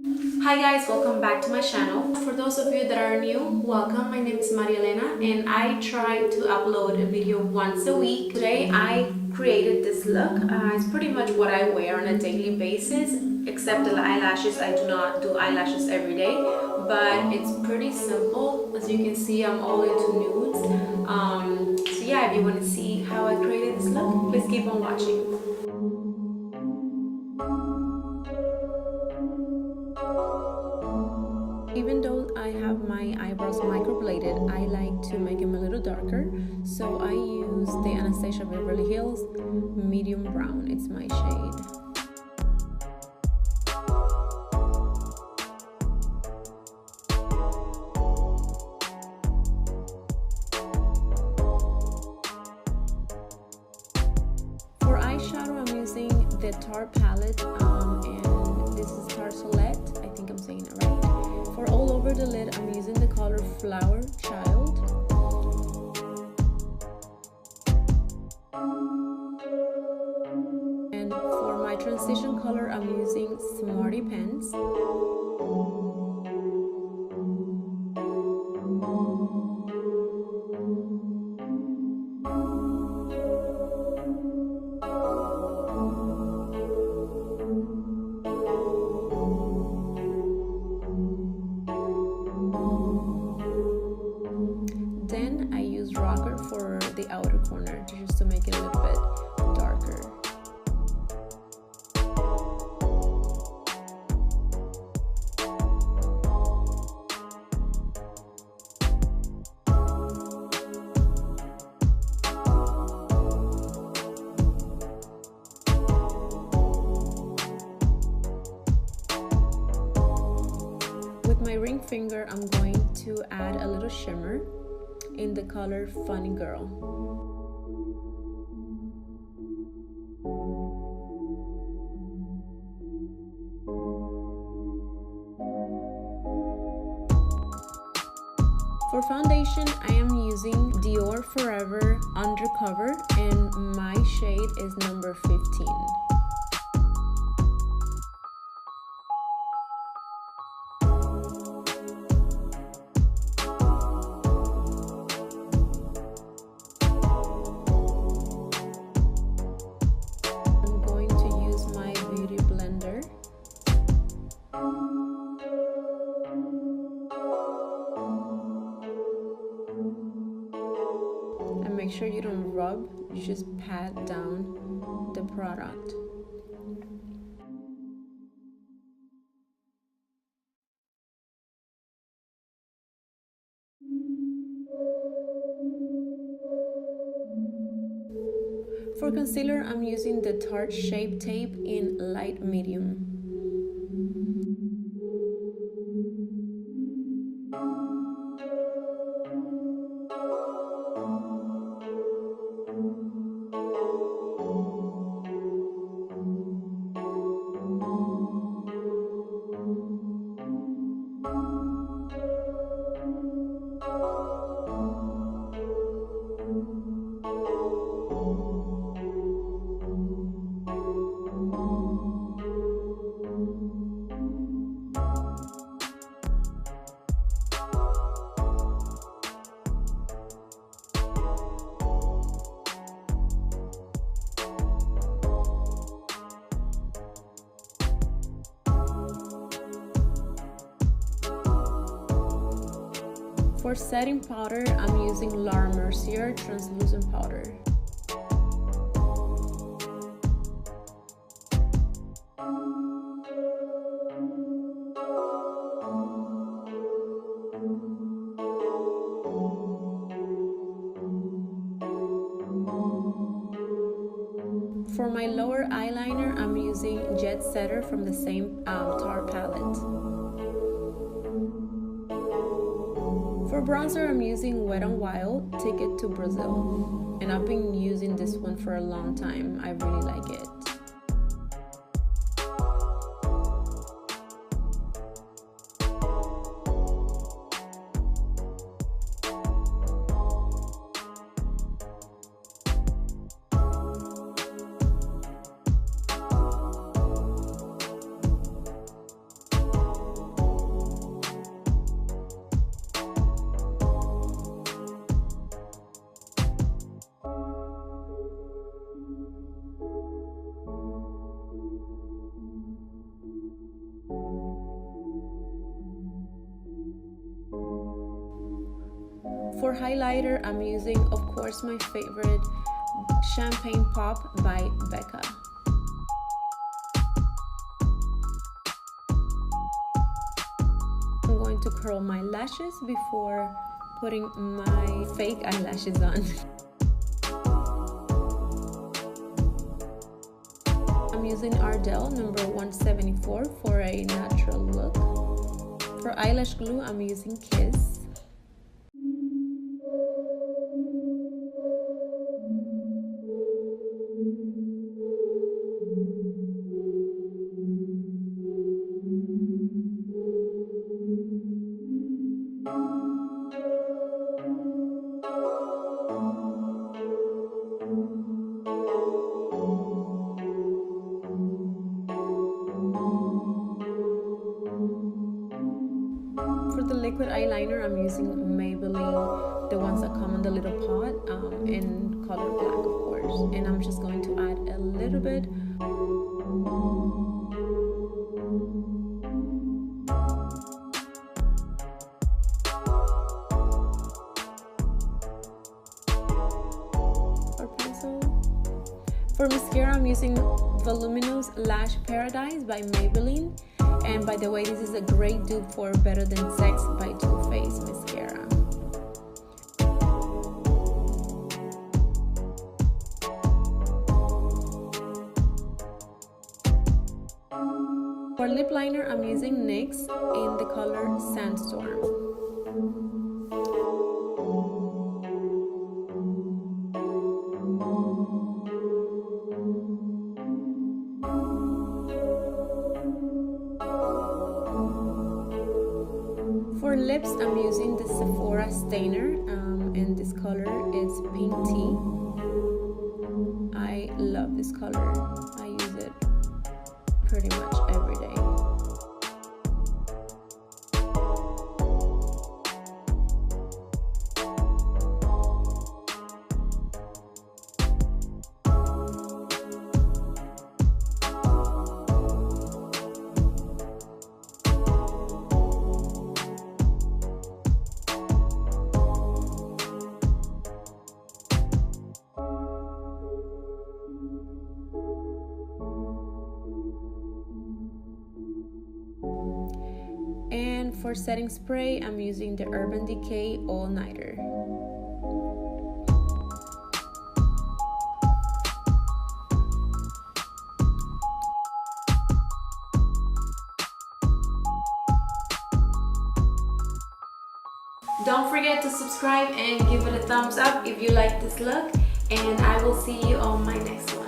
Hi guys, welcome back to my channel. For those of you that are new, welcome. My name is Elena and I try to upload a video once a week. Today I created this look. It's pretty much what I wear on a daily basis, except the eyelashes. I do not do eyelashes every day, but it's pretty simple. As you can see, I'm all into nudes. So yeah, if you want to see how I created this look, please keep on watching. Even though I have my eyebrows microbladed, I like to make them a little darker. So I use the Anastasia Beverly Hills medium brown. It's my shade. For eyeshadow, I'm using the Tarte palette, and this is Tarte Solette. I think I'm saying it right. For all over the lid, I'm using the color Flower Child. And for my transition color, I'm using Smarty Pens. Then I use Rocker for the outer corner just to make it a little bit darker. With my ring finger, I'm going to add a little shimmer in the color Funny Girl. For foundation, I am using Dior Forever Undercover and my shade is number 15. And make sure you don't rub, you just pat down the product. For concealer, I'm using the Tarte Shape Tape in light medium. For setting powder, I'm using Laura Mercier translucent powder. For my lower eyeliner, I'm using Jet Setter from the same Tarte palette. For bronzer, I'm using Wet n Wild Ticket to Brazil, and I've been using this one for a long time. I really like it. For highlighter, I'm using, of course, my favorite Champagne Pop by Becca. I'm going to curl my lashes before putting my fake eyelashes on. I'm using Ardell number 174 for a natural look. For eyelash glue, I'm using Kiss. For the liquid eyeliner, I'm using Maybelline, the ones that come in the little pot, in color black, of course. And I'm just going to add a little bit. For pencil. For mascara, I'm using Voluminous Lash Paradise by Maybelline. And by the way, this is a great dupe for Better Than Sex by Too Faced mascara. For lip liner, I'm using NYX in the color Sandstorm. For lips, I'm using the Sephora Stainer, and this color is Pink Tea. I love this color. I use it pretty much every day. And for setting spray, I'm using the Urban Decay All Nighter. Don't forget to subscribe and give it a thumbs up if you like this look, and I will see you on my next one.